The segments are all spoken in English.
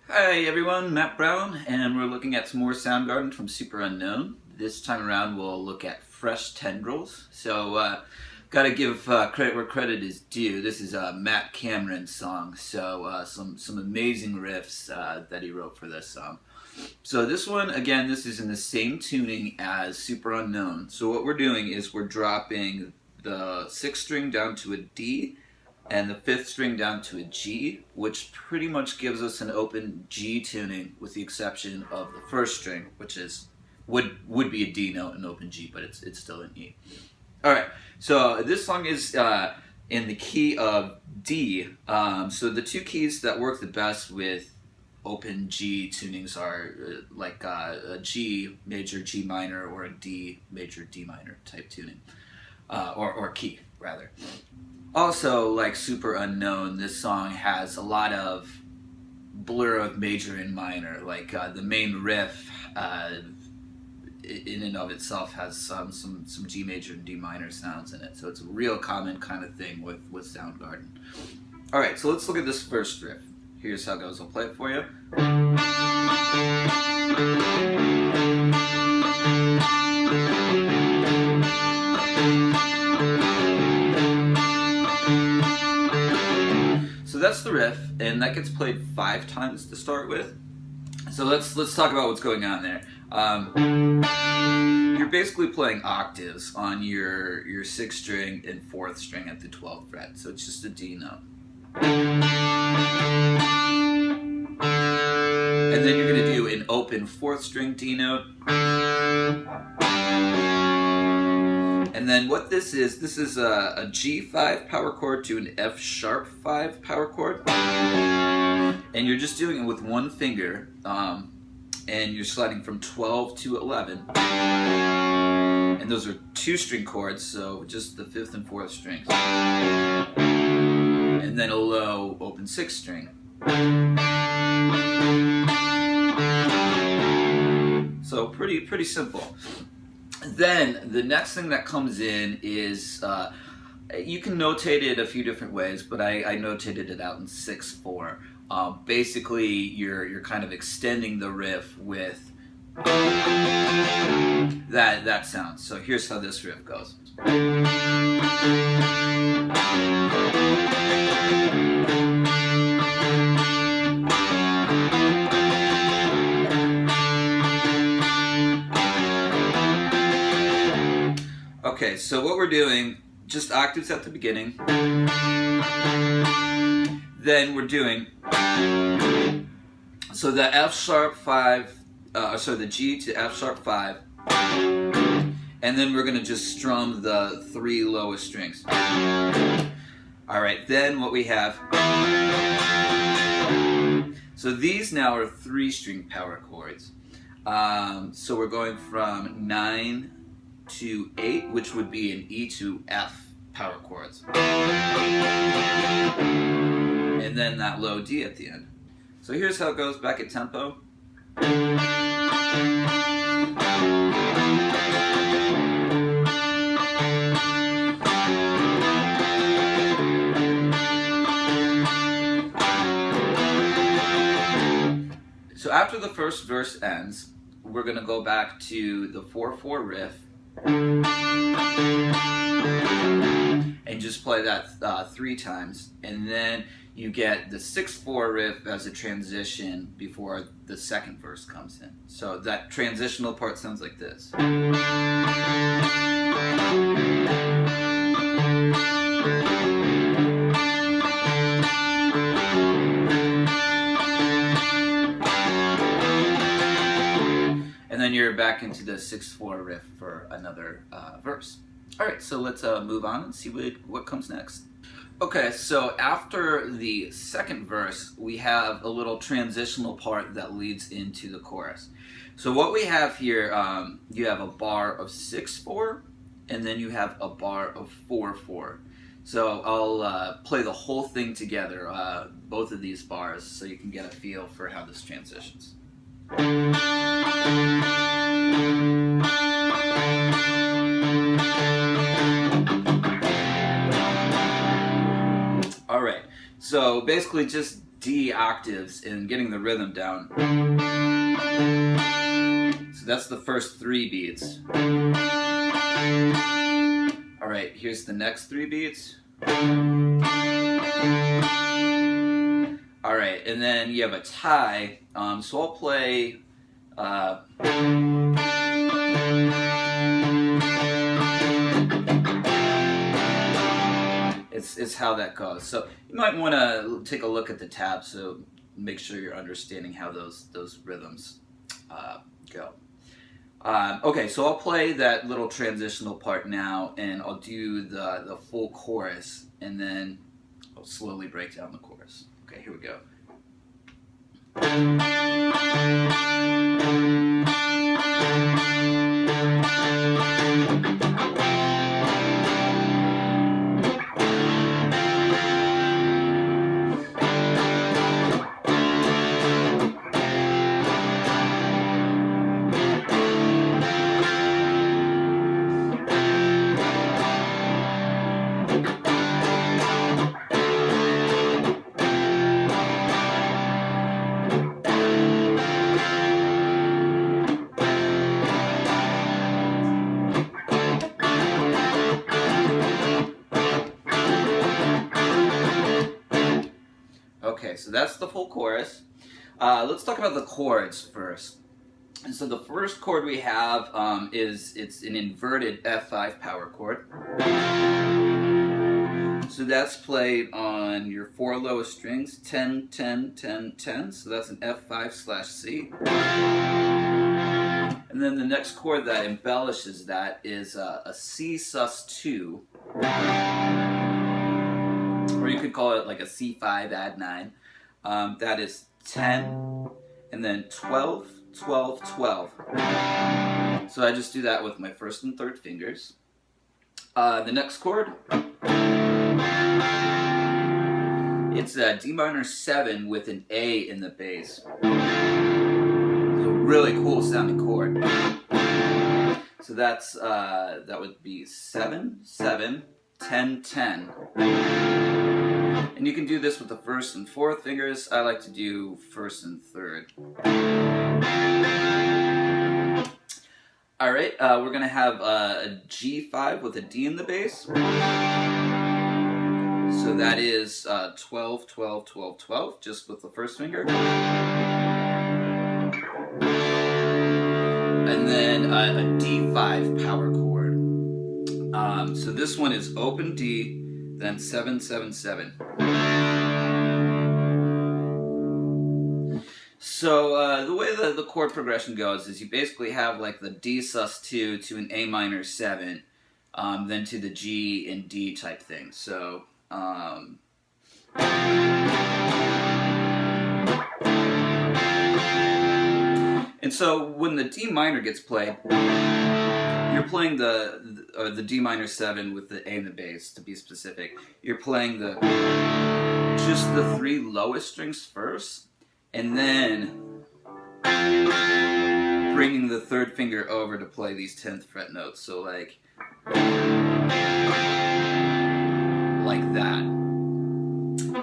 Hi everyone, Matt Brown, and we're looking at some more Soundgarden from Super Unknown. This time around we'll look at Fresh Tendrils. So, gotta give credit where credit is due. This is a Matt Cameron song, so some amazing riffs that he wrote for this song. So this one, again, this is in the same tuning as Super Unknown. So what we're doing is we're dropping the 6th string down to a D, and the 5th string down to a G, which pretty much gives us an open G tuning, with the exception of the 1st string, which would be a D note, an open G, but it's still an E. All right, so this song is in the key of D. So the two keys that work the best with open G tunings are like a G major G minor or a D major D minor type tuning, or key rather. Also, like Super Unknown, this song has a lot of blur of major and minor. Like the main riff, in and of itself, has some G major and D minor sounds in it. So it's a real common kind of thing with Soundgarden. All right, so let's look at this first riff. Here's how it goes. I'll play it for you. So that's the riff, and that gets played 5 times to start with. So let's talk about what's going on there. You're basically playing octaves on your 6th string and 4th string at the 12th fret. So it's just a D note. And then you're going to do an open 4th string D note. And then what this is a G5 power chord to an F sharp 5 power chord. And you're just doing it with one finger, and you're sliding from 12 to 11. And those are 2-string chords, so just the 5th and 4th strings. And then a low open 6th string. So pretty simple. Then the next thing that comes in is, you can notate it a few different ways, but I notated it out in 6/4. Basically, you're kind of extending the riff with that sound. So here's how this riff goes. Okay, so what we're doing, just octaves at the beginning. Then we're doing, so the F sharp 5, so the G to F sharp 5, and then we're going to just strum the 3 lowest strings. All right, then what we have, so these now are 3-string power chords. So we're going from 9 to 8, which would be an E to F power chords. And then that low D at the end. So here's how it goes back at tempo. So after the first verse ends, we're going to go back to the 4/4 riff and just play that 3 times, and then you get the 6/4 riff as a transition before the 2nd verse comes in. So that transitional part sounds like this. And then you're back into the 6/4 riff for another verse. All right, so let's move on and see what comes next. Okay, so after the 2nd verse, we have a little transitional part that leads into the chorus. So what we have here, you have a bar of 6/4, and then you have a bar of 4/4. So I'll play the whole thing together, both of these bars, so you can get a feel for how this transitions. All right, so basically just D octaves and getting the rhythm down. So that's the first 3 beats. All right, here's the next 3 beats. All right, and then you have a tie. So I'll play. It's how that goes. So you might want to take a look at the tab, so make sure you're understanding how those rhythms go. Okay, so I'll play that little transitional part now, and I'll do the full chorus, and then I'll slowly break down the chorus. Okay, here we go. Okay, so that's the full chorus. Let's talk about the chords first. And so the first chord we have it's an inverted F5 power chord. So that's played on your 4 lowest strings, 10, 10, 10, 10. So that's an F5/C. And then the next chord that embellishes that is a C sus2. Or you could call it like a C5 add 9. That is 10, and then 12, 12, 12. So I just do that with my first and third fingers. The next chord, it's a D minor 7 with an A in the bass. It's a really cool sounding chord. So that's that would be 7, 7, 10, 10. And you can do this with the first and fourth fingers. I like to do first and third. All right, we're gonna have a G5 with a D in the bass. So that is 12, 12, 12, 12, just with the first finger. And then a D5 power chord. So this one is open D, then 7, 7, 7. So the way the chord progression goes is you basically have like the D sus2 to an A minor 7, then to the G and D type thing. So and so when the D minor gets played, you're playing the D minor 7 with the A in the bass, to be specific. You're playing just the 3 lowest strings first, and then bringing the third finger over to play these 10th fret notes. So like that.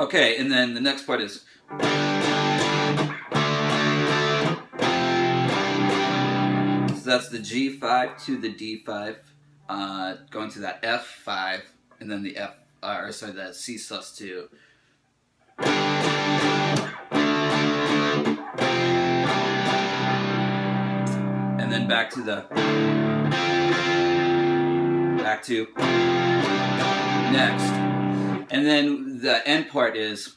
Okay, and then the next part is so that's the G5 to the D5, going to that F5, and then the the C sus2. And then back to next. And then the end part is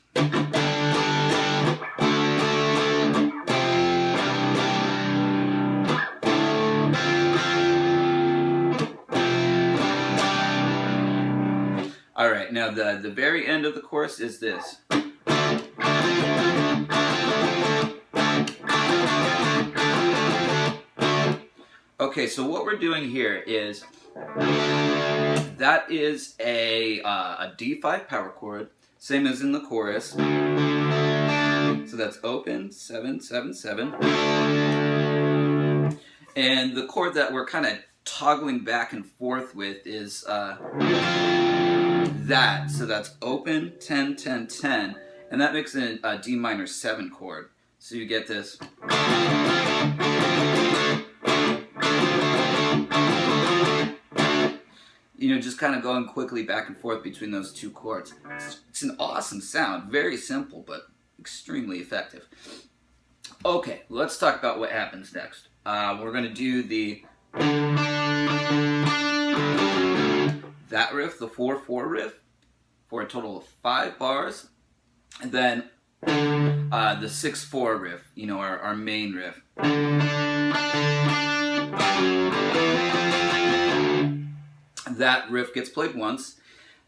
all right, now the very end of the chorus is this. Okay, so what we're doing here is that is a D5 power chord, same as in the chorus. So that's open 7, 7, 7, and the chord that we're kind of toggling back and forth with is that. So that's open 10, 10, 10, and that makes it a D minor 7 chord. So you get this. You know, just kind of going quickly back and forth between those two chords. It's an awesome sound, very simple, but extremely effective. Okay, let's talk about what happens next. We're going to do that riff, the 4/4 riff, for a total of 5 bars, and then the 6/4 riff, you know, our main riff. That riff gets played once,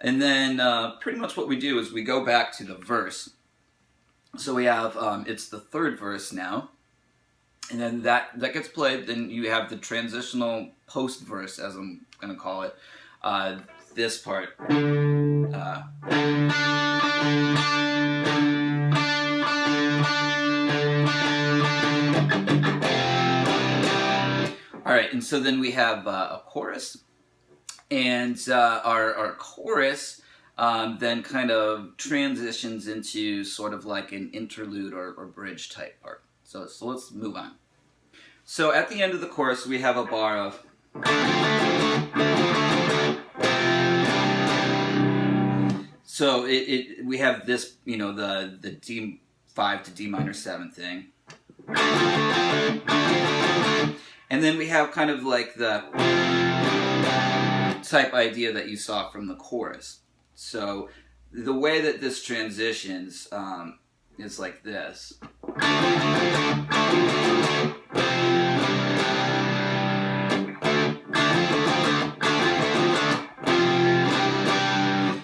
and then pretty much what we do is we go back to the verse. So we have, it's the third verse now, and then that gets played. Then you have the transitional post-verse, as I'm going to call it, this part. Alright, and so then we have a chorus. And our chorus then kind of transitions into sort of like an interlude or bridge type part. So let's move on. So at the end of the chorus, we have a bar of. So we have this, you know, the D5 to D minor 7 thing. And then we have kind of like the type idea that you saw from the chorus. So the way that this transitions is like this.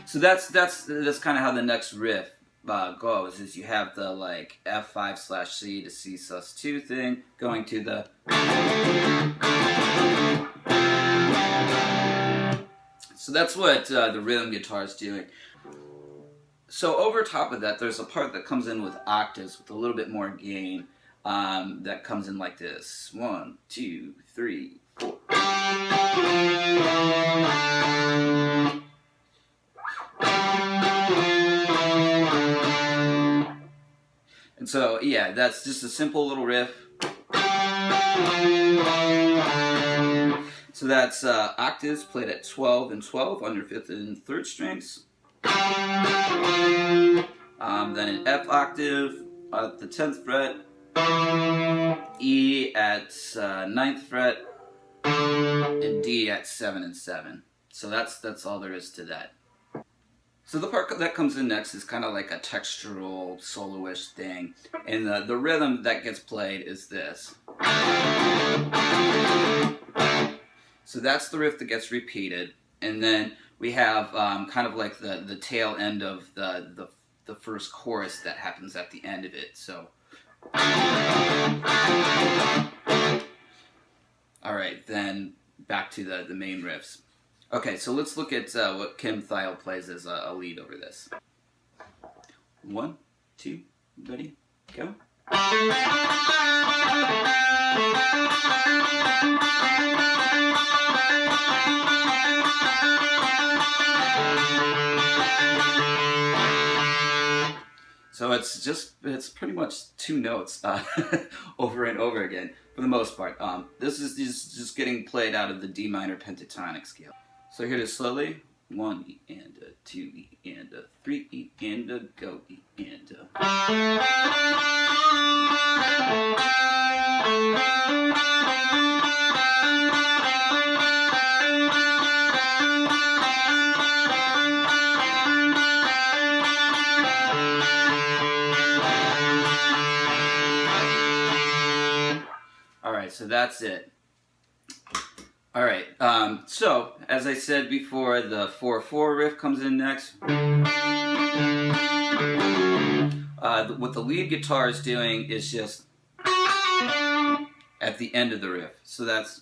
So that's kind of how the next riff goes. Is you have the like F5/C to C sus2 thing going to the. So that's what the rhythm guitar is doing. So over top of that, there's a part that comes in with octaves with a little bit more gain that comes in like this. 1, 2, 3, 4. And so, yeah, that's just a simple little riff. So that's octaves played at 12 and 12 on your 5th and 3rd strings. Then an F octave at the 10th fret, E at 9th fret, and D at 7 and 7. So that's all there is to that. So the part that comes in next is kind of like a textural, solo-ish thing. And the rhythm that gets played is this. So that's the riff that gets repeated. And then we have kind of like the tail end of the first chorus that happens at the end of it. So. Alright, then back to the main riffs. Okay, so let's look at what Kim Thayil plays as a lead over this. 1, 2, ready, go. So it's pretty much 2 notes over and over again for the most part. This is just getting played out of the D minor pentatonic scale. So here it is slowly. 1 E and a 2 E and a 3 E and a go E and a. Alright, so that's it. Alright, so, as I said before, the 4/4 riff comes in next. What the lead guitar is doing is just at the end of the riff. So that's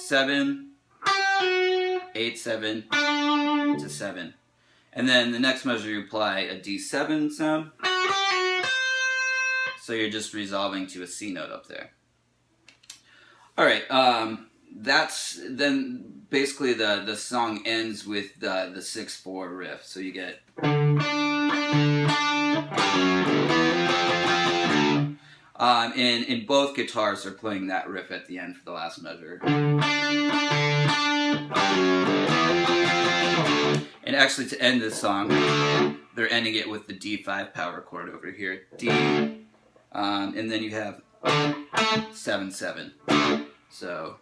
7, 8, 7 to 7. And then the next measure you apply a D7 sound. So you're just resolving to a C note up there. Alright, that's then basically the song ends with the 6/4 riff. So you get. And in both guitars, they're playing that riff at the end for the last measure. And actually, to end this song, they're ending it with the D5 power chord over here. D, and then you have 7/7. So,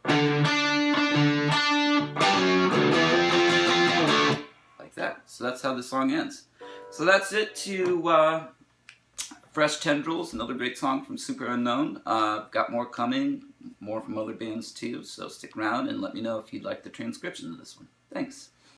like that. So that's how the song ends. So that's it to Fresh Tendrils, another great song from Super Unknown. Got more coming, more from other bands too, so stick around and let me know if you'd like the transcription of this one. Thanks.